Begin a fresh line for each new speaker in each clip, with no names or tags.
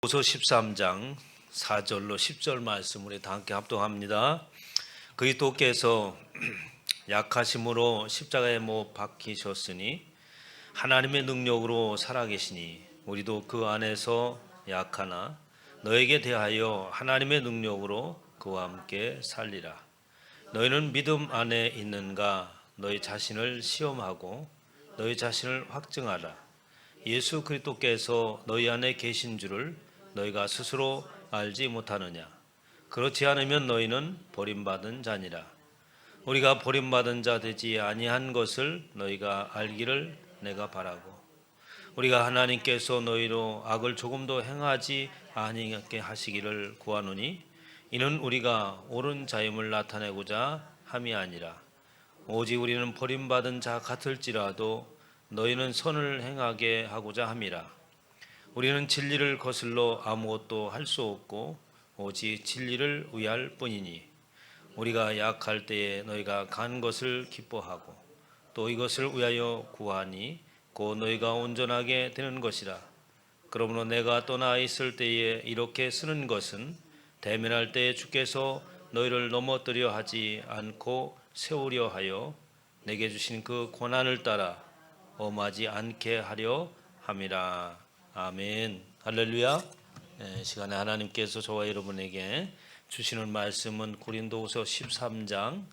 고린도서 13장 4절로 10절 말씀 우리 다 함께 합독합니다. 그리스도께서 약하심으로 십자가에 못 박히셨으니 하나님의 능력으로 살아계시니 우리도 그 안에서 약하나 너에게 대하여 하나님의 능력으로 그와 함께 살리라. 너희는 믿음 안에 있는가? 너희 자신을 시험하고 너희 자신을 확증하라. 예수 그리스도께서 너희 안에 계신 줄을 너희가 스스로 알지 못하느냐? 그렇지 않으면 너희는 버림받은 자니라. 우리가 버림받은 자 되지 아니한 것을 너희가 알기를 내가 바라고, 우리가 하나님께서 너희로 악을 조금도 행하지 아니하게 하시기를 구하노니 이는 우리가 옳은 자임을 나타내고자 함이 아니라 오직 우리는 버림받은 자 같을지라도 너희는 선을 행하게 하고자 함이라. 우리는 진리를 거슬러 아무것도 할 수 없고 오직 진리를 위할 뿐이니 우리가 약할 때에 너희가 간 것을 기뻐하고 또 이것을 위하여 구하니 곧 너희가 온전하게 되는 것이라. 그러므로 내가 떠나 있을 때에 이렇게 쓰는 것은 대면할 때에 주께서 너희를 넘어뜨려 하지 않고 세우려 하여 내게 주신 그 권한을 따라 엄하지 않게 하려 함이라. 아멘. 할렐루야. 시간에 하나님께서 저와 여러분에게 주시는 말씀은 고린도후서 13장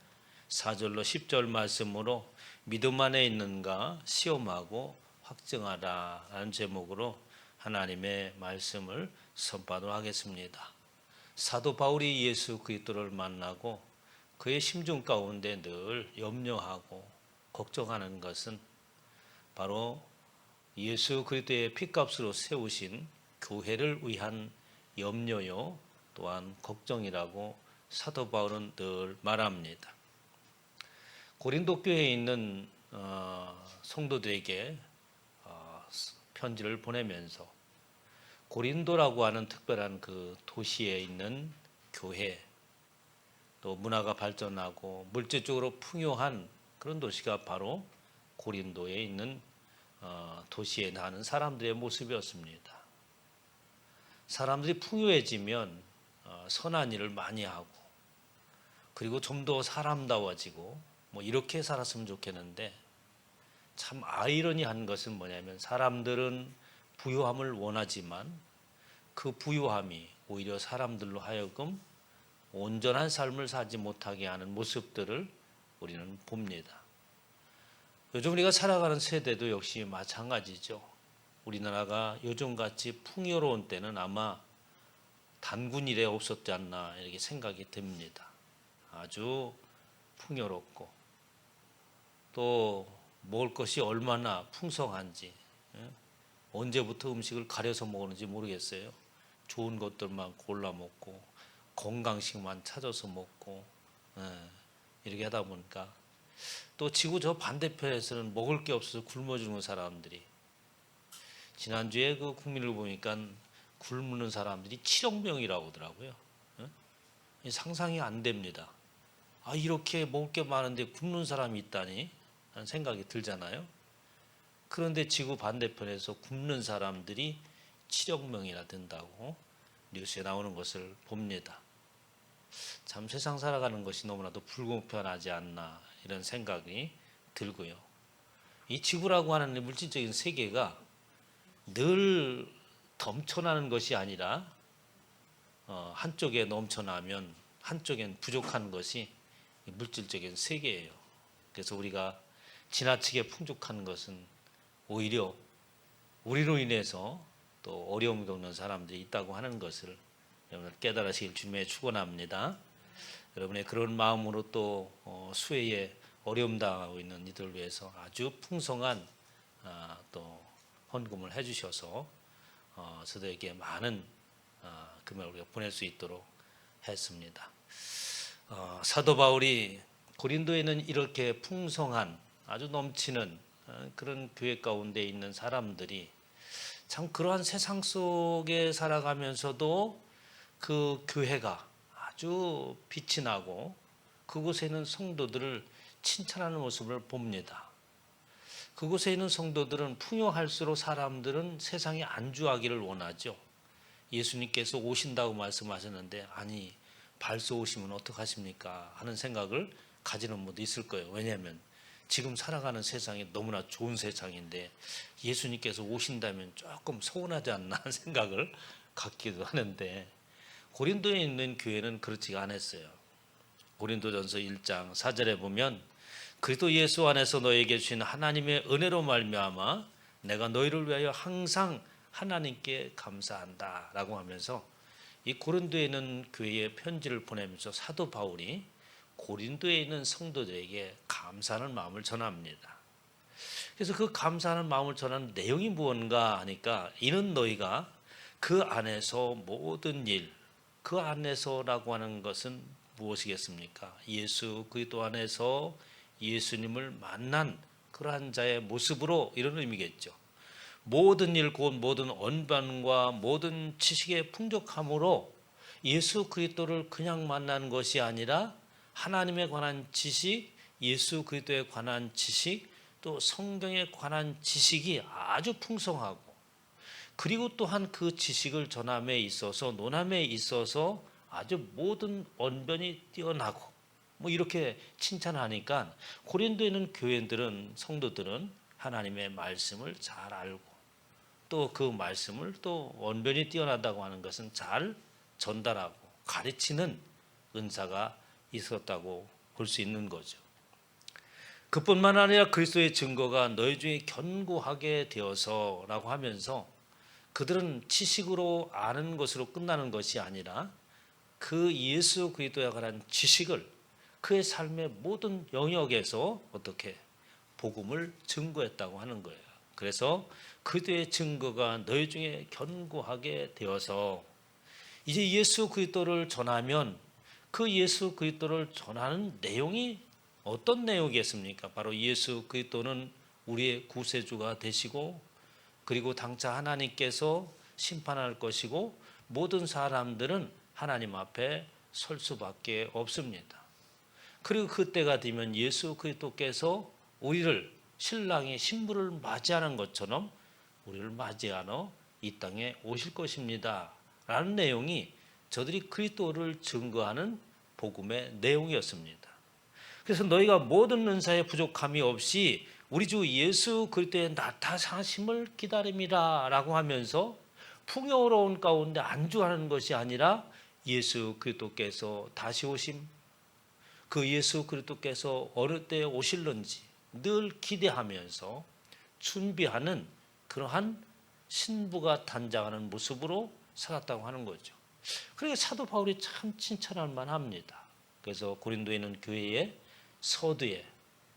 4절로 10절 말씀으로 믿음 안에 있는가 시험하고 확증하라 라는 제목으로 하나님의 말씀을 선포하도록 하겠습니다. 사도 바울이 예수 그리스도를 만나고 그의 심중 가운데 늘 염려하고 걱정하는 것은 바로 예수 그리스도의 피값으로 세우신 교회를 위한 염려요 또한 걱정이라고 사도 바울은 늘 말합니다. 고린도 교회에 있는 성도들에게 편지를 보내면서 고린도라고 하는 특별한 그 도시에 있는 교회, 또 문화가 발전하고 물질적으로 풍요한 그런 도시가 바로 고린도에 있는 도시에 사는 사람들의 모습이었습니다. 사람들이 풍요해지면 선한 일을 많이 하고 그리고 좀 더 사람다워지고 뭐 이렇게 살았으면 좋겠는데, 참 아이러니한 것은 뭐냐면 사람들은 부유함을 원하지만 그 부유함이 오히려 사람들로 하여금 온전한 삶을 살지 못하게 하는 모습들을 우리는 봅니다. 요즘 우리가 살아가는 세대도 역시 마찬가지죠. 우리나라가 요즘같이 풍요로운 때는 아마 단군 이래 없었지 않나 이렇게 생각이 듭니다. 아주 풍요롭고 또 먹을 것이 얼마나 풍성한지, 언제부터 음식을 가려서 먹었는지 모르겠어요. 좋은 것들만 골라 먹고 건강식만 찾아서 먹고 이렇게 하다 보니까 또 지구 저 반대편에서는 먹을 게 없어서 굶어 죽는 사람들이, 지난주에 그 국민을 보니까 굶는 사람들이 7억 명이라고 하더라고요. 상상이 안 됩니다. 이렇게 먹을 게 많은데 굶는 사람이 있다니 하는 생각이 들잖아요. 그런데 지구 반대편에서 굶는 사람들이 7억 명이나 된다고 뉴스에 나오는 것을 봅니다. 참 세상 살아가는 것이 너무나도 불공평하지 않나 이런 생각이 들고요. 이 지구라고 하는 물질적인 세계가 늘 넘쳐나는 것이 아니라 한쪽에 넘쳐나면 한쪽엔 부족한 것이 물질적인 세계예요. 그래서 우리가 지나치게 풍족한 것은 오히려 우리로 인해서 또 어려움을 겪는 사람들이 있다고 하는 것을 여러분 깨달으시길 주님에 축원합니다. 여러분의 그런 마음으로 또 수혜에 어려움 당하고 있는 이들을 위해서 아주 풍성한 또 헌금을 해주셔서 저들에게 많은 금액을 우리가 보낼 수 있도록 했습니다. 사도 바울이 고린도에는 이렇게 풍성한 아주 넘치는 그런 교회 가운데 있는 사람들이 참 그러한 세상 속에 살아가면서도 그 교회가 아주 빛이 나고 그곳에 있는 성도들을 칭찬하는 모습을 봅니다. 그곳에 있는 성도들은 풍요할수록 사람들은 세상에 안주하기를 원하죠. 예수님께서 오신다고 말씀하셨는데 아니 벌써 오시면 어떡하십니까 하는 생각을 가지는 분도 있을 거예요. 왜냐하면 지금 살아가는 세상이 너무나 좋은 세상인데 예수님께서 오신다면 조금 서운하지 않나 하는 생각을 갖기도 하는데 고린도에 있는 교회는 그렇지가 않았어요. 고린도전서 1장 4절에 보면 그리스도 예수 안에서 너에게 주신 하나님의 은혜로 말미암아 내가 너희를 위하여 항상 하나님께 감사한다 라고 하면서 이 고린도에 있는 교회에 편지를 보내면서 사도 바울이 고린도에 있는 성도들에게 감사하는 마음을 전합니다. 그래서 그 감사하는 마음을 전하는 내용이 무언가 하니까 이는 너희가 그 안에서 모든 일, 그 안에서라고 하는 것은 무엇이겠습니까? 예수 그리스도 안에서 예수님을 만난 그러한 자의 모습으로 이런 의미겠죠. 모든 일 곧 모든 언변과 모든 지식의 풍족함으로 예수 그리스도를 그냥 만나는 것이 아니라 하나님에 관한 지식, 예수 그리스도에 관한 지식, 또 성경에 관한 지식이 아주 풍성하고 그리고 또한 그 지식을 전함에 있어서 논함에 있어서 아주 모든 언변이 뛰어나고 뭐 이렇게 칭찬하니까 고린도에 있는 교회들은 성도들은 하나님의 말씀을 잘 알고 또 그 말씀을 또 언변이 뛰어나다고 하는 것은 잘 전달하고 가르치는 은사가 있었다고 볼 수 있는 거죠. 그뿐만 아니라 그리스도의 증거가 너희 중에 견고하게 되어서라고 하면서 그들은 지식으로 아는 것으로 끝나는 것이 아니라 그 예수 그리스도에 관한 지식을 그의 삶의 모든 영역에서 어떻게 복음을 증거했다고 하는 거예요. 그래서 그들의 증거가 너희 중에 견고하게 되어서 이제 예수 그리스도를 전하면 그 예수 그리스도를 전하는 내용이 어떤 내용이겠습니까? 바로 예수 그리스도는 우리의 구세주가 되시고 그리고 당차 하나님께서 심판할 것이고 모든 사람들은 하나님 앞에 설 수밖에 없습니다. 그리고 그때가 되면 예수 그리스도께서 우리를 신랑이 신부를 맞이하는 것처럼 우리를 맞이하러 이 땅에 오실 것입니다. 라는 내용이 저들이 그리스도를 증거하는 복음의 내용이었습니다. 그래서 너희가 모든 은사에 부족함이 없이 우리 주 예수 그리스도의 나타나심을 기다립니다 라고 하면서 풍요로운 가운데 안주하는 것이 아니라 예수 그리스도께서 다시 오심, 그 예수 그리스도께서 어느 때 오실는지 늘 기대하면서 준비하는 그러한 신부가 단장하는 모습으로 살았다고 하는 거죠. 그러니까 사도 바울이 참 칭찬할 만합니다. 그래서 고린도에 있는 교회에 서두에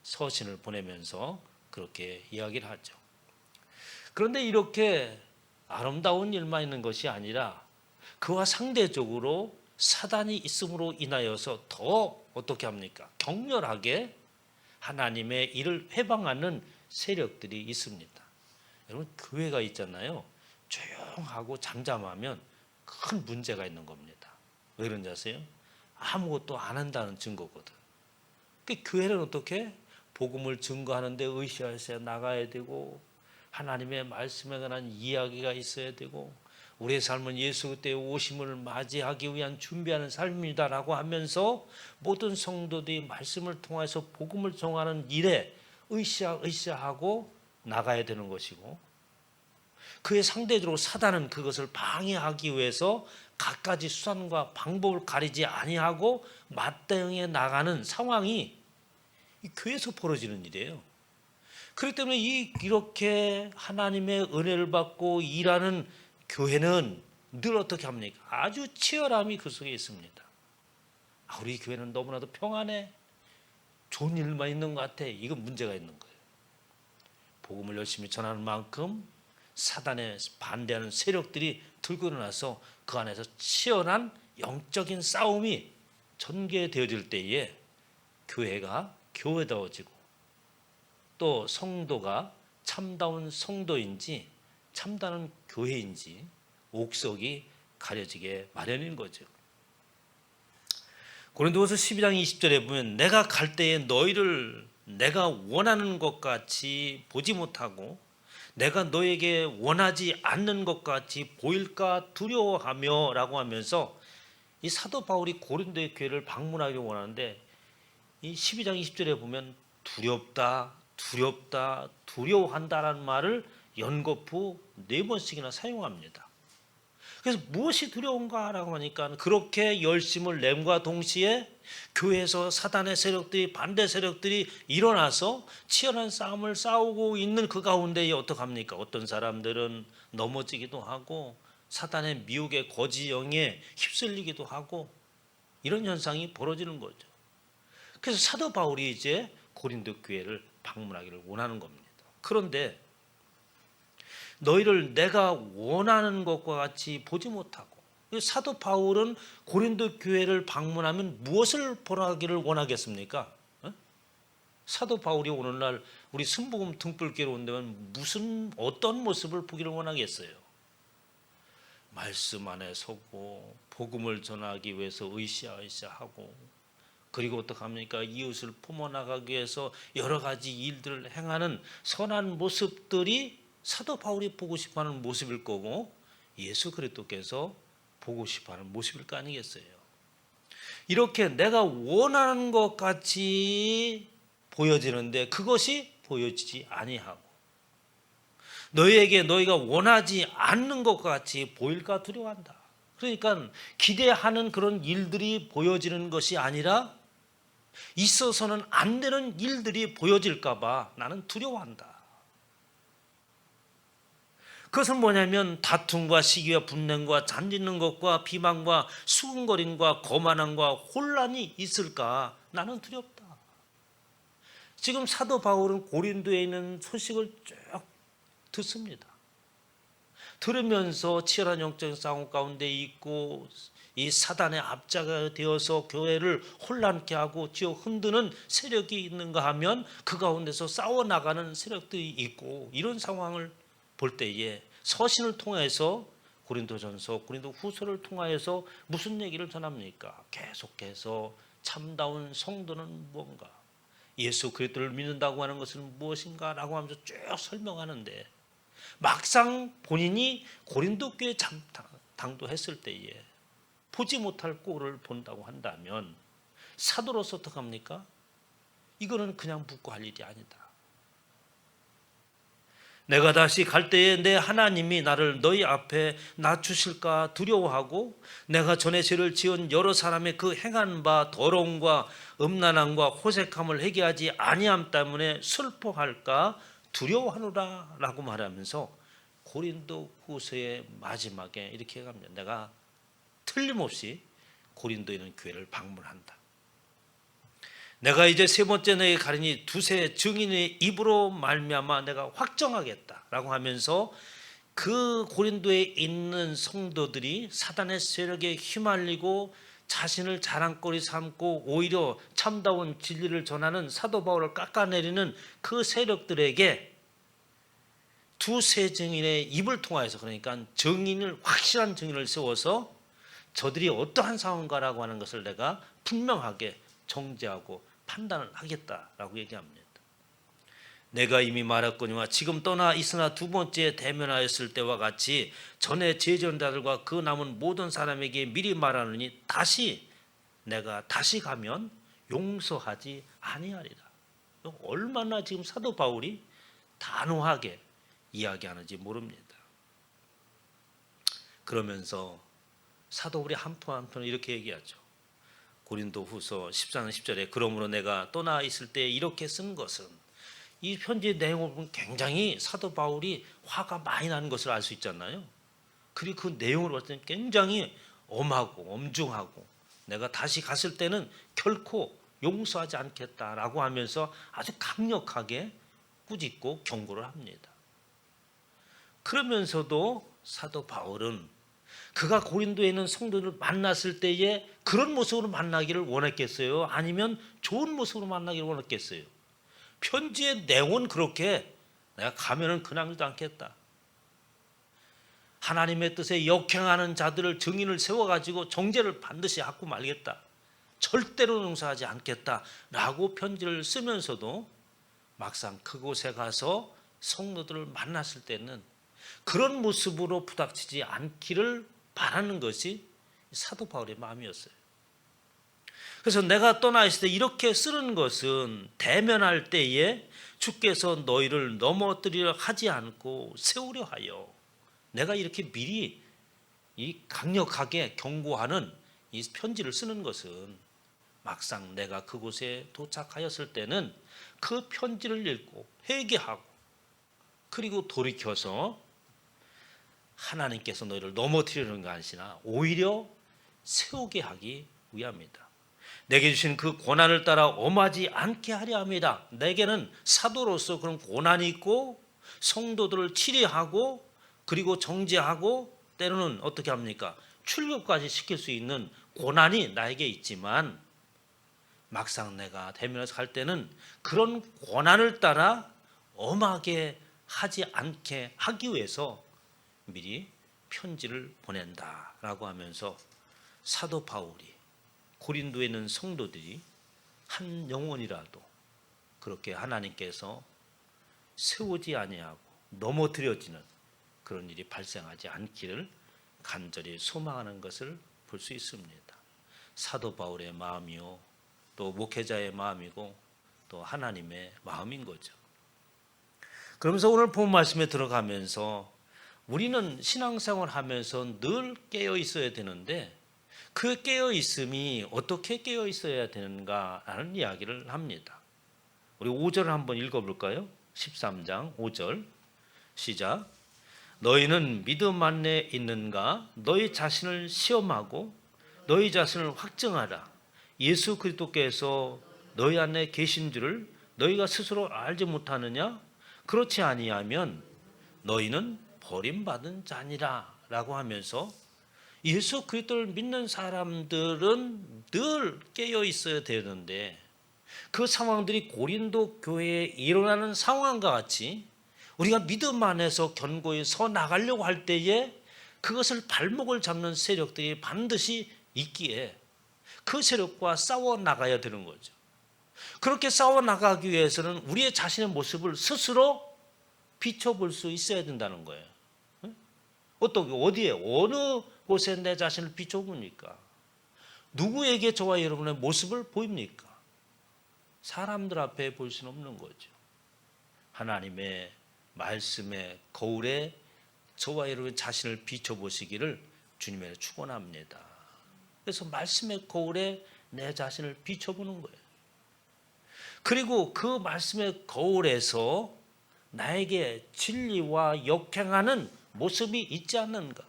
서신을 보내면서 그렇게 이야기를 하죠. 그런데 이렇게 아름다운 일만 있는 것이 아니라 그와 상대적으로 사단이 있음으로 인하여서 더 어떻게 합니까? 격렬하게 하나님의 일을 회방하는 세력들이 있습니다. 여러분 교회가 있잖아요. 조용하고 잠잠하면 큰 문제가 있는 겁니다. 왜 그런지 아세요? 아무것도 안 한다는 증거거든. 교회는 어떻게? 복음을 증거하는데 으쌰으쌰 나가야 되고 하나님의 말씀에 관한 이야기가 있어야 되고 우리의 삶은 예수 그때의 오심을 맞이하기 위한 준비하는 삶이다라고 하면서 모든 성도들이 말씀을 통해서 복음을 전하는 일에 으쌰으쌰하고 나가야 되는 것이고 그의 상대적으로 사단은 그것을 방해하기 위해서 갖가지 수단과 방법을 가리지 아니하고 맞대응해 나가는 상황이 이 교회에서 벌어지는 일이에요. 그렇기 때문에 이렇게 하나님의 은혜를 받고 일하는 교회는 늘 어떻게 합니까? 아주 치열함이 그 속에 있습니다. 우리 교회는 너무나도 평안해. 좋은 일만 있는 것 같아. 이건 문제가 있는 거예요. 복음을 열심히 전하는 만큼 사단에 반대하는 세력들이 들고 일어나서 그 안에서 치열한 영적인 싸움이 전개되어질 때에 교회가 교회다워지고 또 성도가 참다운 성도인지 참다운 교회인지 옥석이 가려지게 마련인 거죠. 고린도후서 12장 20절에 보면 내가 갈 때에 너희를 내가 원하는 것 같이 보지 못하고 내가 너에게 원하지 않는 것 같이 보일까 두려워하며 라고 하면서 이 사도 바울이 고린도의 교회를 방문하기 원하는데 이 12장 20절에 보면 두렵다, 두렵다, 두려워한다라는 말을 연거푸 4번씩이나 사용합니다. 그래서 무엇이 두려운가라고 하니까 그렇게 열심을 냄과 동시에 교회에서 사단의 세력들이 반대 세력들이 일어나서 치열한 싸움을 싸우고 있는 그 가운데에 어떡합니까? 어떤 사람들은 넘어지기도 하고 사단의 미혹의 거지 영에 휩쓸리기도 하고 이런 현상이 벌어지는 거죠. 그래서 사도 바울이 이제 고린도 교회를 방문하기를 원하는 겁니다. 그런데 너희를 내가 원하는 것과 같이 보지 못하고, 사도 바울은 고린도 교회를 방문하면 무엇을 보라기를 원하겠습니까? 사도 바울이 오늘날 우리 순복음 등불교로 온다면 어떤 모습을 보기를 원하겠어요? 말씀 안에 서고 복음을 전하기 위해서 으쌰으쌰하고, 그리고 어떡합니까? 이웃을 품어나가기 위해서 여러 가지 일들을 행하는 선한 모습들이 사도 바울이 보고 싶어하는 모습일 거고 예수 그리스도께서 보고 싶어하는 모습일 거 아니겠어요? 이렇게 내가 원하는 것 같이 보여지는데 그것이 보여지지 아니하고, 너희에게 너희가 원하지 않는 것 같이 보일까 두려워한다. 그러니까 기대하는 그런 일들이 보여지는 것이 아니라 있어서는 안 되는 일들이 보여질까 봐 나는 두려워한다. 그것은 뭐냐면 다툼과 시기와 분쟁과 잔짓는 것과 비방과 수군거림과 거만함과 혼란이 있을까 나는 두렵다. 지금 사도 바울은 고린도에 있는 소식을 쭉 듣습니다. 들으면서 치열한 영적인 싸움 가운데 있고 이 사단의 압자가 되어서 교회를 혼란케 하고 쥐어 흔드는 세력이 있는가 하면 그 가운데서 싸워나가는 세력들이 있고, 이런 상황을 볼 때에 서신을 통해서 고린도전서, 고린도후서를 통하여서 무슨 얘기를 전합니까? 계속해서 참다운 성도는 뭔가, 예수 그리스도를 믿는다고 하는 것은 무엇인가 라고 하면서 쭉 설명하는데, 막상 본인이 고린도 교회에 당도했을 때에 보지 못할 꼴을 본다고 한다면 사도로서 어떡합니까? 이거는 그냥 묻고 할 일이 아니다. 내가 다시 갈 때에 내 하나님이 나를 너희 앞에 낮추실까 두려워하고, 내가 전에 죄를 지은 여러 사람의 그 행한 바 더러움과 음란함과 호색함을 회개하지 아니함 때문에 슬퍼할까 두려워하노라 라고 말하면서 고린도 후서의 마지막에 이렇게 합니다. 내가 틀림없이 고린도에 있는 교회를 방문한다. 내가 이제 세 번째 너에게 가리니 두세 증인의 입으로 말미암아 내가 확정하겠다라고 하면서 그 고린도에 있는 성도들이 사단의 세력에 휘말리고 자신을 자랑거리 삼고 오히려 참다운 진리를 전하는 사도 바울을 깎아내리는 그 세력들에게 두세 증인의 입을 통하여서, 그러니까 확실한 증인을 세워서 저들이 어떠한 상황인가라고 하는 것을 내가 분명하게 정죄하고 판단을 하겠다라고 얘기합니다. 내가 이미 말했거니와 지금 떠나 있으나 두 번째 대면하였을 때와 같이 전에 제전자들과 그 남은 모든 사람에게 미리 말하느니 내가 다시 가면 용서하지 아니하리라. 얼마나 지금 사도 바울이 단호하게 이야기하는지 모릅니다. 그러면서 사도 바울이 한편 한편 이렇게 얘기하죠. 고린도후서 14장 10절에 그러므로 내가 떠나 있을 때 이렇게 쓴 것은, 이 편지의 내용을 보면 굉장히 사도 바울이 화가 많이 나는 것을 알 수 있잖아요. 그리고 그 내용을 봤을 때는 굉장히 엄하고 엄중하고, 내가 다시 갔을 때는 결코 용서하지 않겠다라고 하면서 아주 강력하게 꾸짖고 경고를 합니다. 그러면서도 사도 바울은 그가 고린도에 있는 성도들을 만났을 때에 그런 모습으로 만나기를 원했겠어요? 아니면 좋은 모습으로 만나기를 원했겠어요? 편지의 내용은 그렇게 내가 가면은 그냥 도 않겠다. 하나님의 뜻에 역행하는 자들을 증인을 세워가지고 정죄를 반드시 하고 말겠다. 절대로 용서하지 않겠다라고 편지를 쓰면서도 막상 그곳에 가서 성도들을 만났을 때는 그런 모습으로 부닥치지 않기를 바라는 것이 사도 바울의 마음이었어요. 그래서 내가 떠나 있을 때 이렇게 쓰는 것은 대면할 때에 주께서 너희를 넘어뜨리려 하지 않고 세우려 하여, 내가 이렇게 미리 이 강력하게 경고하는 이 편지를 쓰는 것은 막상 내가 그곳에 도착하였을 때는 그 편지를 읽고 회개하고 그리고 돌이켜서 하나님께서 너희를 넘어뜨리는 것이 아니라 오히려 세우게 하기 위함이다. 내게 주신 그 고난을 따라 엄하지 않게 하려 합니다. 내게는 사도로서 그런 고난이 있고 성도들을 치료하고 그리고 정죄하고 때로는 어떻게 합니까? 출교까지 시킬 수 있는 고난이 나에게 있지만 막상 내가 대면에서 갈 때는 그런 고난을 따라 엄하게 하지 않게 하기 위해서 미리 편지를 보낸다라고 하면서 사도 바울이 고린도에 있는 성도들이 한 영혼이라도 그렇게 하나님께서 세우지 아니하고 넘어뜨려지는 그런 일이 발생하지 않기를 간절히 소망하는 것을 볼 수 있습니다. 사도 바울의 마음이요, 또 목회자의 마음이고 또 하나님의 마음인 거죠. 그러면서 오늘 본 말씀에 들어가면서 우리는 신앙생활 하면서 늘 깨어 있어야 되는데 그 깨어 있음이 어떻게 깨어 있어야 되는가라는 이야기를 합니다. 우리 5절을 한번 읽어볼까요? 13장 5절 시작. 너희는 믿음 안에 있는가? 너희 자신을 시험하고 너희 자신을 확증하라. 예수 그리스도께서 너희 안에 계신 줄을 너희가 스스로 알지 못하느냐? 그렇지 아니하면 너희는 버림받은 자니라 라고 하면서 예수 그리스도를 믿는 사람들은 늘 깨어 있어야 되는데 그 상황들이 고린도 교회에 일어나는 상황과 같이 우리가 믿음 안에서 견고히 서 나가려고 할 때에 그것을 발목을 잡는 세력들이 반드시 있기에 그 세력과 싸워 나가야 되는 거죠. 그렇게 싸워 나가기 위해서는 우리의 자신의 모습을 스스로 비춰볼 수 있어야 된다는 거예요. 어떻게, 어디에, 어느 곳에 내 자신을 비춰봅니까? 누구에게 저와 여러분의 모습을 보입니까? 사람들 앞에 볼 수는 없는 거죠. 하나님의 말씀의 거울에 저와 여러분 자신을 비춰보시기를 주님의 축원합니다. 그래서 말씀의 거울에 내 자신을 비춰보는 거예요. 그리고 그 말씀의 거울에서 나에게 진리와 역행하는 모습이 있지 않는가?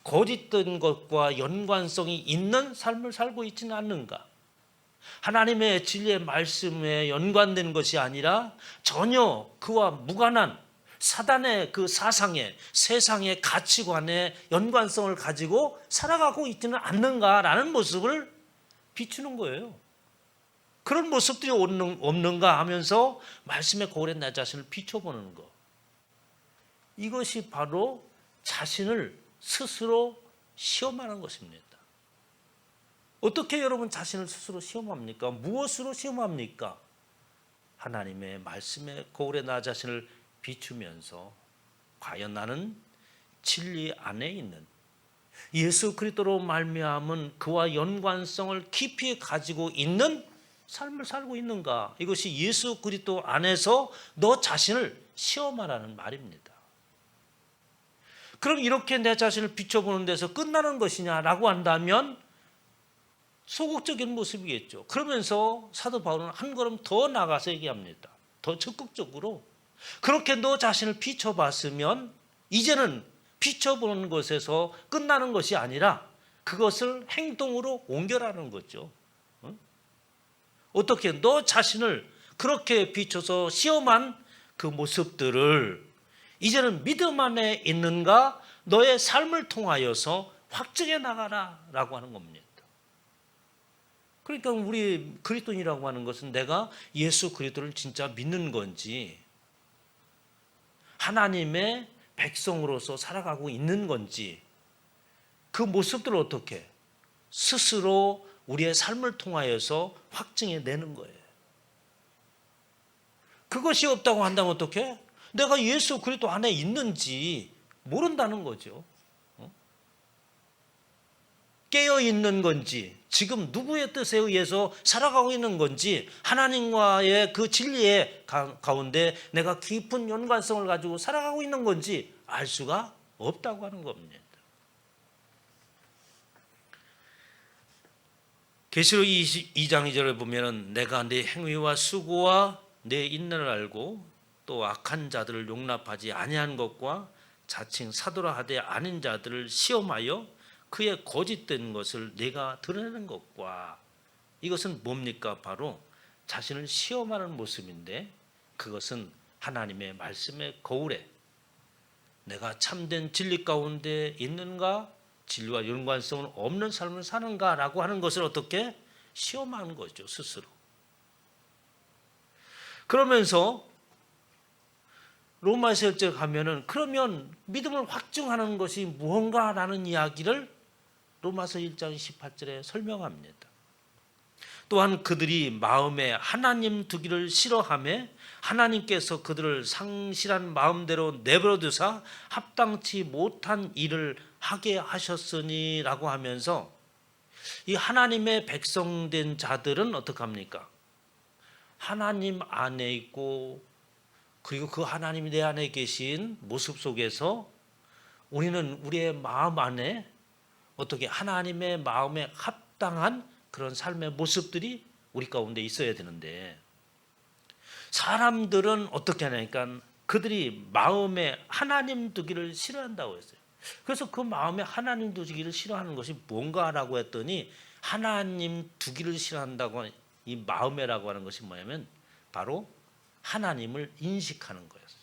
거짓된 것과 연관성이 있는 삶을 살고 있지는 않는가? 하나님의 진리의 말씀에 연관된 것이 아니라 전혀 그와 무관한 사단의 그 사상에 세상의 가치관에 연관성을 가지고 살아가고 있지는 않는가라는 모습을 비추는 거예요. 그런 모습들이 없는가 하면서 말씀의 거울에 내 자신을 비춰보는 것. 이것이 바로 자신을 스스로 시험하는 것입니다. 어떻게 여러분 자신을 스스로 시험합니까? 무엇으로 시험합니까? 하나님의 말씀의 거울에 나 자신을 비추면서 과연 나는 진리 안에 있는 예수 그리스도로 말미암은 그와 연관성을 깊이 가지고 있는 삶을 살고 있는가? 이것이 예수 그리스도 안에서 너 자신을 시험하라는 말입니다. 그럼 이렇게 내 자신을 비춰보는 데서 끝나는 것이냐라고 한다면 소극적인 모습이겠죠. 그러면서 사도 바울은 한 걸음 더 나가서 얘기합니다. 더 적극적으로. 그렇게 너 자신을 비춰봤으면 이제는 비춰보는 것에서 끝나는 것이 아니라 그것을 행동으로 옮겨라는 거죠. 어떻게 너 자신을 그렇게 비춰서 시험한 그 모습들을 이제는 믿음 안에 있는가 너의 삶을 통하여서 확증해 나가라 라고 하는 겁니다. 그러니까 우리 그리스도인이라고 하는 것은 내가 예수 그리스도를 진짜 믿는 건지 하나님의 백성으로서 살아가고 있는 건지 그 모습들을 어떻게 스스로 우리의 삶을 통하여서 확증해 내는 거예요. 그것이 없다고 한다면 어떡해? 내가 예수 그리스도 안에 있는지 모른다는 거죠. 깨어 있는 건지, 지금 누구의 뜻에 의해서 살아가고 있는 건지, 하나님과의 그 진리의 가운데 내가 깊은 연관성을 가지고 살아가고 있는 건지 알 수가 없다고 하는 겁니다. 계시록 22장 2절에 보면은 내가 네 행위와 수고와 내 인내를 알고 또 악한 자들을 용납하지 아니한 것과 자칭 사도라 하되 아닌 자들을 시험하여 그의 거짓된 것을 내가 드러내는 것과, 이것은 뭡니까? 바로 자신을 시험하는 모습인데, 그것은 하나님의 말씀의 거울에 내가 참된 진리 가운데 있는가, 진리와 연관성은 없는 삶을 사는가라고 하는 것을 어떻게 시험하는 거죠, 스스로. 그러면서 로마서 1절 가면은 그러면 믿음을 확증하는 것이 무언가라는 이야기를 로마서 1장 18절에 설명합니다. 또한 그들이 마음에 하나님 두기를 싫어하며 하나님께서 그들을 상실한 마음대로 내버려 두사 합당치 못한 일을 하게 하셨으니라고 하면서, 이 하나님의 백성된 자들은 어떻게 합니까? 하나님 안에 있고, 그리고 그 하나님이 내 안에 계신 모습 속에서 우리는 우리의 마음 안에 어떻게 하나님의 마음에 합당한 그런 삶의 모습들이 우리 가운데 있어야 되는데, 사람들은 어떻게 하냐니까 그들이 마음에 하나님 두기를 싫어한다고 했어요. 그래서 그 마음에 하나님 두기를 싫어하는 것이 뭔가라고 했더니, 하나님 두기를 싫어한다고 이 마음에라고 하는 것이 뭐냐면 바로 하나님을 인식하는 거였어요.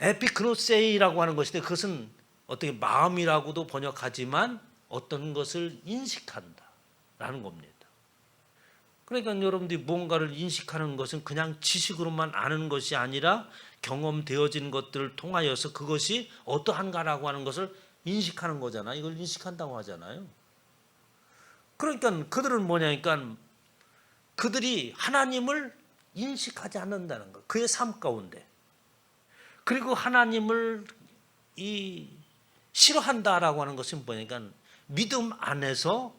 에피크로세이라고 하는 것인데, 그것은 어떻게 마음이라고도 번역하지만 어떤 것을 인식한다라는 겁니다. 그러니까 여러분들이 뭔가를 인식하는 것은 그냥 지식으로만 아는 것이 아니라 경험되어진 것들을 통하여서 그것이 어떠한가라고 하는 것을 인식하는 거잖아요. 이걸 인식한다고 하잖아요. 그러니까 그들은 뭐냐니까 그들이 하나님을 인식하지 않는다는 거, 그의 삶 가운데. 그리고 하나님을 싫어한다라고 하는 것은 뭐냐니까 믿음 안에서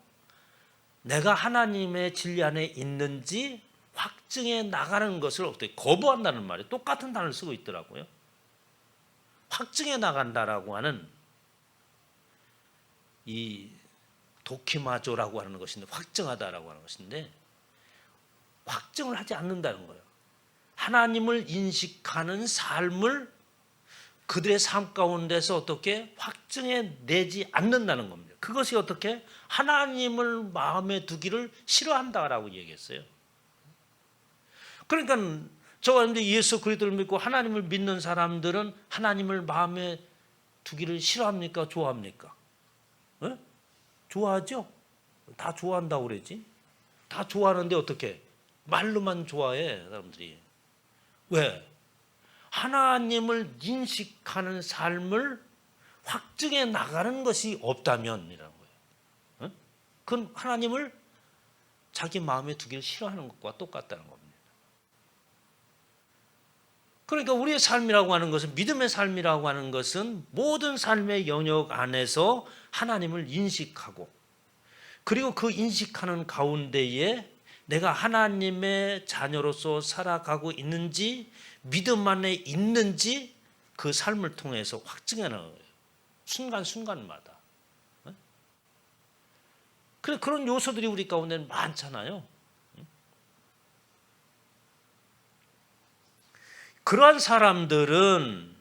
내가 하나님의 진리 안에 있는지 확증해 나가는 것을 어떻게 거부한다는 말이에요. 똑같은 단어를 쓰고 있더라고요. 확증해 나간다라고 하는 이 도키마조라고 하는 것인데, 확증하다라고 하는 것인데, 확증을 하지 않는다는 거예요. 하나님을 인식하는 삶을 그들의 삶 가운데서 어떻게 확증해 내지 않는다는 겁니다. 그것이 어떻게 하나님을 마음에 두기를 싫어한다라고 얘기했어요. 그러니까 저와 예수 그리스도를 믿고 하나님을 믿는 사람들은 하나님을 마음에 두기를 싫어합니까? 좋아합니까? 네? 좋아하죠? 다 좋아한다고 그러지. 다 좋아하는데 어떻게? 말로만 좋아해 사람들이. 왜? 하나님을 인식하는 삶을 확증해 나가는 것이 없다면이라는 거예요. 그건 하나님을 자기 마음에 두기를 싫어하는 것과 똑같다는 겁니다. 그러니까 우리의 삶이라고 하는 것은, 믿음의 삶이라고 하는 것은 모든 삶의 영역 안에서 하나님을 인식하고, 그리고 그 인식하는 가운데에 내가 하나님의 자녀로서 살아가고 있는지, 믿음 안에 있는지 그 삶을 통해서 확증해 나가는 거예요. 순간순간마다. 그런 요소들이 우리 가운데는 많잖아요. 그러한 사람들은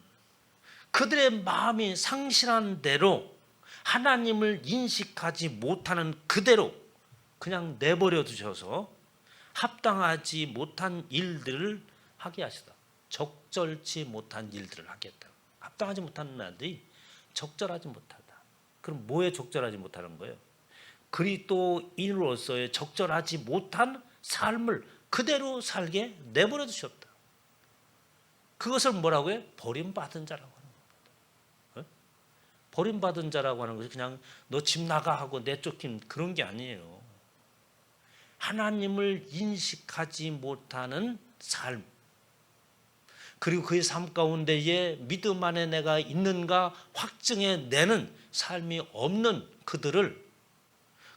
그들의 마음이 상실한 대로 하나님을 인식하지 못하는 그대로 그냥 내버려 두셔서 합당하지 못한 일들을 하게 하시다. 적절치 못한 일들을 하겠다. 합당하지 못한 날들이 적절하지 못하다. 그럼 뭐에 적절하지 못하는 거예요? 그리스도인으로서의 적절하지 못한 삶을 그대로 살게 내버려 두셨다. 그것을 뭐라고 해요? 버림받은 자라고 하는 겁니다. 버림받은 자라고 하는 것이 그냥 너 집 나가 하고 내쫓긴 그런 게 아니에요. 하나님을 인식하지 못하는 삶, 그리고 그의 삶 가운데에 믿음 안에 내가 있는가 확증해내는 삶이 없는 그들을,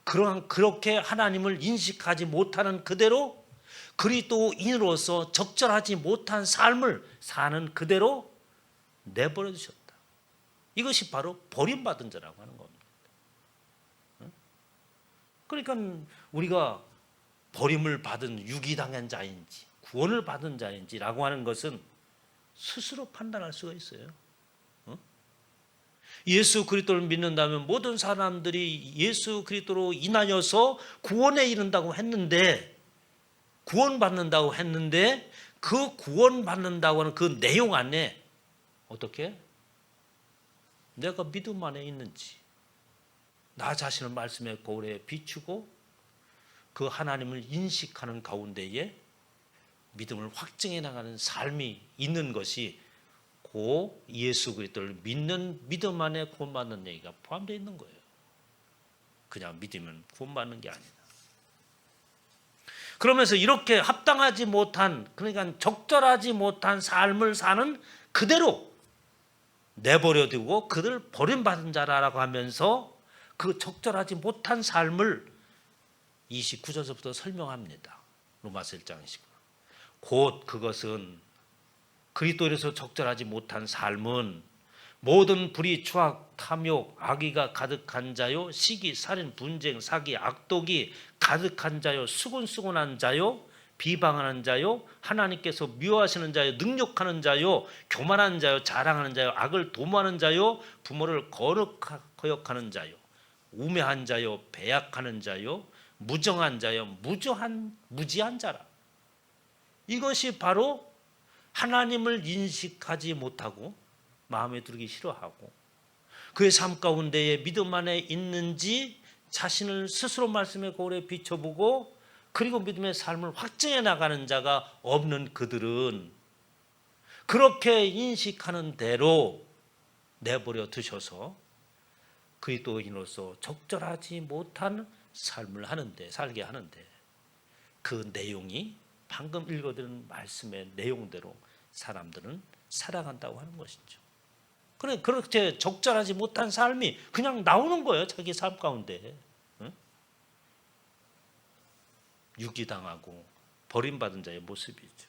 그렇게 하나님을 인식하지 못하는 그대로 그리스도인으로서 적절하지 못한 삶을 사는 그대로 내버려 두셨다. 이것이 바로 버림받은 자라고 하는 겁니다. 그러니까 우리가 버림을 받은 유기당한 자인지 구원을 받은 자인지라고 하는 것은 스스로 판단할 수가 있어요. 예수 그리스도를 믿는다면 모든 사람들이 예수 그리스도로 인하여서 구원에 이른다고 했는데, 구원받는다고 했는데 그 구원받는다고 하는 그 내용 안에 어떻게 내가 믿음 안에 있는지, 나 자신을 말씀의 거울에 비추고 그 하나님을 인식하는 가운데에 믿음을 확증해 나가는 삶이 있는 것이 고 예수 그리스도를 믿는 믿음 안에 구원받는 얘기가 포함되어 있는 거예요. 그냥 믿으면 구원받는 게 아니다. 그러면서 이렇게 합당하지 못한, 그러니까 적절하지 못한 삶을 사는 그대로 내버려 두고 그들 버림받은 자라고 하면서 그 적절하지 못한 삶을 29절부터 설명합니다. 로마서 1장 29절. 곧 그것은 그리스도에서 적절하지 못한 삶은 모든 불의, 추악, 탐욕, 악의가 가득한 자요, 시기, 살인, 분쟁, 사기, 악독이 가득한 자요, 수군수군한 자요, 비방하는 자요, 하나님께서 미워하시는 자요, 능욕하는 자요, 교만한 자요, 자랑하는 자요, 악을 도모하는 자요, 부모를 거역하는 자요, 우매한 자요, 배약하는 자요, 무정한 자요, 무지한 자라. 이것이 바로 하나님을 인식하지 못하고 마음에 들기 싫어하고 그의 삶 가운데에 믿음 안에 있는지 자신을 스스로 말씀의 거울에 비춰보고 그리고 믿음의 삶을 확증해 나가는 자가 없는 그들은 그렇게 인식하는 대로 내버려 두셔서 그리스도인으로서 적절하지 못한 삶을 살게 하는데, 그 내용이 방금 읽어드린 말씀의 내용대로 사람들은 살아간다고 하는 것이죠. 그렇게 적절하지 못한 삶이 그냥 나오는 거예요. 자기 삶 가운데. 유기당하고 버림받은 자의 모습이죠.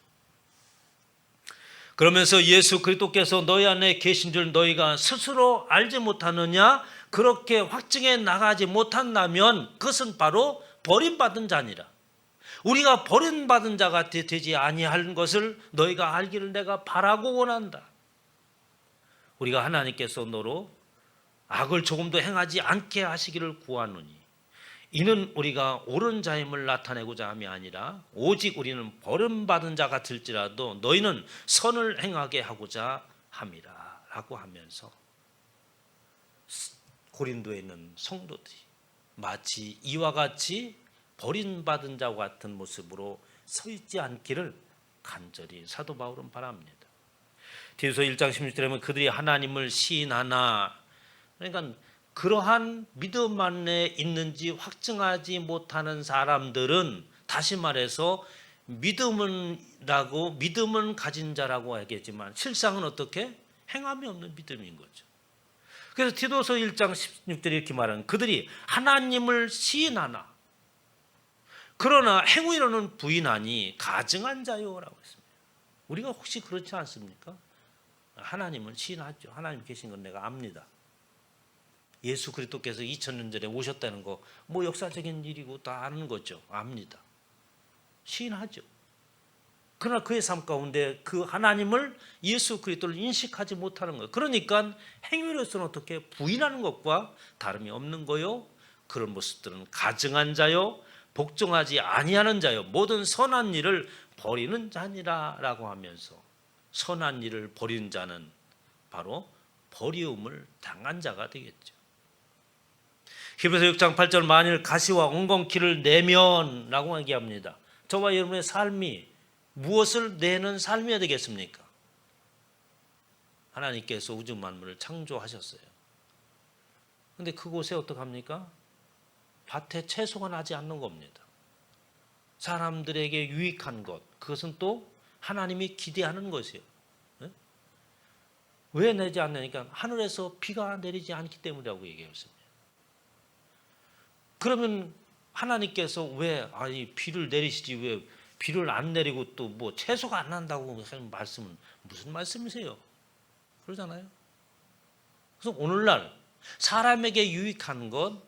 그러면서 예수 그리스도께서 너희 안에 계신 줄 너희가 스스로 알지 못하느냐? 그렇게 확증해 나가지 못한다면 그것은 바로 버림받은 자니라. 우리가 버림받은 자가 되지 아니할 것을 너희가 알기를 내가 바라고 원한다. 우리가 하나님께서 너로 악을 조금도 행하지 않게 하시기를 구하노니 이는 우리가 옳은 자임을 나타내고자 함이 아니라 오직 우리는 버림받은 자가 될지라도 너희는 선을 행하게 하고자 함이라 라고 하면서 고린도에 있는 성도들이 마치 이와 같이 버림받은 자와 같은 모습으로 서 있지 않기를 간절히 사도 바울은 바랍니다. 디도서 1장 16절에 보면 그들이 하나님을 시인하나, 그러니까 그러한 믿음 안에 있는지 확증하지 못하는 사람들은 다시 말해서 믿음은 가진 자라고 하겠지만 실상은 어떻게? 행함이 없는 믿음인 거죠. 그래서 디도서 1장 16절에 이렇게 말하는 그들이 하나님을 시인하나 그러나 행위로는 부인하니 가증한 자요라고 했습니다. 우리가 혹시 그렇지 않습니까? 하나님을 시인하죠. 하나님 계신 건 내가 압니다. 예수 그리스도께서 2000년 전에 오셨다는 거 뭐 역사적인 일이고 다 아는 거죠. 압니다. 시인하죠. 그러나 그의 삶 가운데 그 하나님을 예수 그리스도를 인식하지 못하는 거예요. 그러니까 행위로서는 어떻게 부인하는 것과 다름이 없는 거요. 그런 모습들은 가증한 자요, 복종하지 아니하는 자요, 모든 선한 일을 버리는 자니라라고 하면서 선한 일을 버리는 자는 바로 버리움을 당한 자가 되겠죠. 히브리서 6장 8절 만일 가시와 엉겅퀴를 내면 라고 얘기합니다. 저와 여러분의 삶이 무엇을 내는 삶이어야 되겠습니까? 하나님께서 우주 만물을 창조하셨어요. 그런데 그곳에 어떡합니까? 밭에 채소가 나지 않는 겁니다. 사람들에게 유익한 것, 그것은 또 하나님이 기대하는 것이에요. 예? 왜 내지 않느니까 하늘에서 비가 내리지 않기 때문이라고 얘기했습니다. 그러면 하나님께서 왜 비를 내리시지 왜 비를 안 내리고 또 뭐 채소가 안 난다고 하는 말씀은 무슨 말씀이세요? 그러잖아요. 그래서 오늘날 사람에게 유익한 것,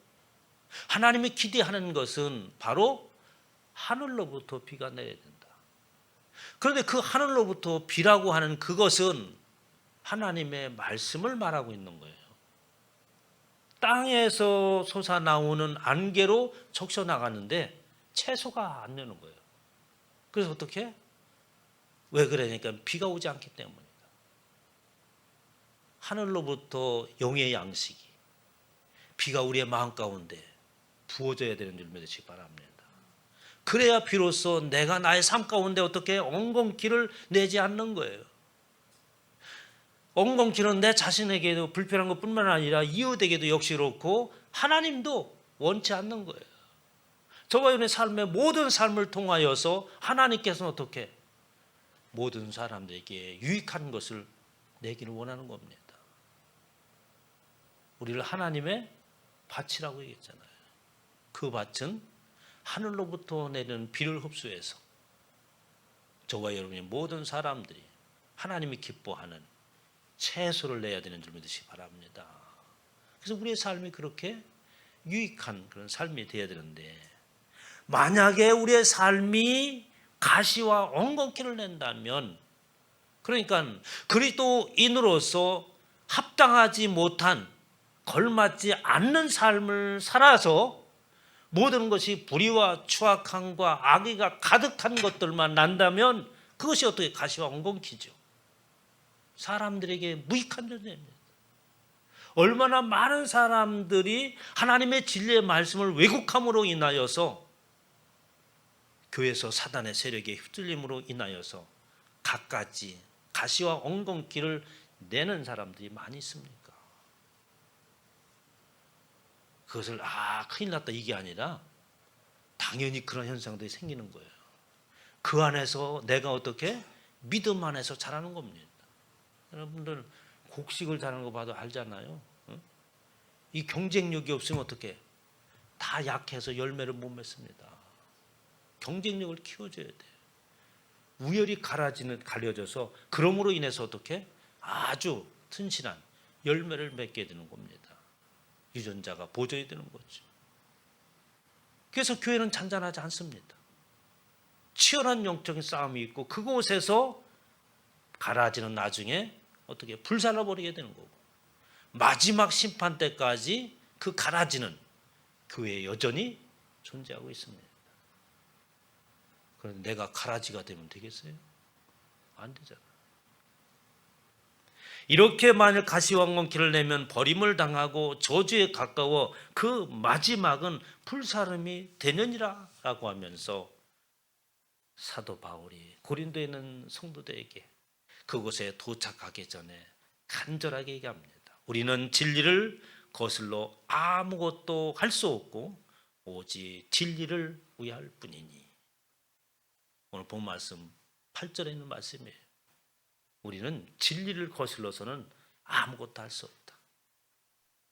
하나님이 기대하는 것은 바로 하늘로부터 비가 내려야 된다. 그런데 그 하늘로부터 비라고 하는 그것은 하나님의 말씀을 말하고 있는 거예요. 땅에서 솟아나오는 안개로 적셔 나가는데 채소가 안 되는 거예요. 그래서 어떻게? 왜 그러니까 비가 오지 않기 때문이다. 하늘로부터 영의 양식이 비가 우리의 마음 가운데 부어져야 되는 줄 믿으시기 바랍니다. 그래야 비로소 내가 나의 삶 가운데 어떻게 엉겅퀴를 내지 않는 거예요. 엉겅퀴는 내 자신에게도 불편한 것뿐만 아니라 이웃에게도 역시 그렇고 하나님도 원치 않는 거예요. 저와 여러분의 삶의 모든 삶을 통하여서 하나님께서는 어떻게 모든 사람들에게 유익한 것을 내기를 원하는 겁니다. 우리를 하나님의 밭이라고 얘기했잖아요. 그 밭은 하늘로부터 내리는 비를 흡수해서 저와 여러분의 모든 사람들이 하나님이 기뻐하는 채소를 내야 되는 줄 믿으시기 바랍니다. 그래서 우리의 삶이 그렇게 유익한 그런 삶이 되어야 되는데 만약에 우리의 삶이 가시와 엉겅퀴를 낸다면 그러니까 그리스도인으로서 합당하지 못한 걸맞지 않는 삶을 살아서 모든 것이 불의와 추악함과 악의가 가득한 것들만 난다면 그것이 어떻게 가시와 엉겅퀴죠. 사람들에게 무익한 존재입니다. 얼마나 많은 사람들이 하나님의 진리의 말씀을 왜곡함으로 인하여서 교회에서 사단의 세력에 휩쓸림으로 인하여서 갖가지 가시와 엉겅퀴를 내는 사람들이 많이 있습니까? 그것을 큰일 났다 이게 아니라 당연히 그런 현상들이 생기는 거예요. 그 안에서 내가 어떻게 믿음 안에서 자라는 겁니다. 여러분들 곡식을 자라는 거 봐도 알잖아요. 이 경쟁력이 없으면 어떻게 다 약해서 열매를 못 맺습니다. 경쟁력을 키워줘야 돼요. 우열이 갈려져서 그럼으로 인해서 어떻게 아주 튼실한 열매를 맺게 되는 겁니다. 유전자가 보존이 되는 거죠. 그래서 교회는 잔잔하지 않습니다. 치열한 영적인 싸움이 있고 그곳에서 가라지는 나중에 어떻게 불살라버리게 되는 거고 마지막 심판 때까지 그 가라지는 교회에 여전히 존재하고 있습니다. 그런데 내가 가라지가 되면 되겠어요? 안 되잖아요. 이렇게 만일 가시와 엉겅퀴를 내면 버림을 당하고 저주에 가까워 그 마지막은 불사름이 되느니라 라고 하면서 사도 바울이 고린도에 있는 성도들에게 그곳에 도착하기 전에 간절하게 얘기합니다. 우리는 진리를 거슬러 아무것도 할 수 없고 오직 진리를 위할 뿐이니. 오늘 본 말씀 8절에 있는 말씀이에요. 우리는 진리를 거슬러서는 아무것도 할 수 없다.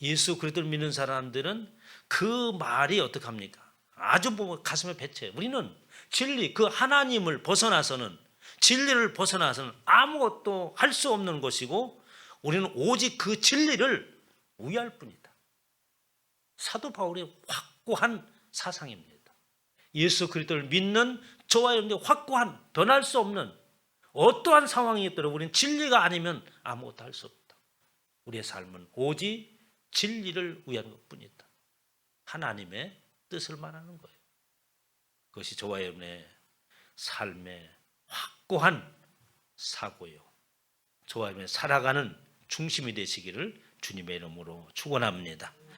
예수 그리스도를 믿는 사람들은 그 말이 어떡합니까? 아주 가슴에 배쳐요. 우리는 진리, 그 하나님을 벗어나서는 진리를 벗어나서는 아무것도 할 수 없는 것이고 우리는 오직 그 진리를 위할 뿐이다. 사도 바울의 확고한 사상입니다. 예수 그리스도를 믿는 저와 여러분의 확고한 변할 수 없는 어떠한 상황이 있더라도 우리는 진리가 아니면 아무것도 할 수 없다. 우리의 삶은 오직 진리를 위한 것뿐이다. 하나님의 뜻을 말하는 거예요. 그것이 저와 여러분의 삶의 확고한 사고요. 저와 여러분의 살아가는 중심이 되시기를 주님의 이름으로 축원합니다.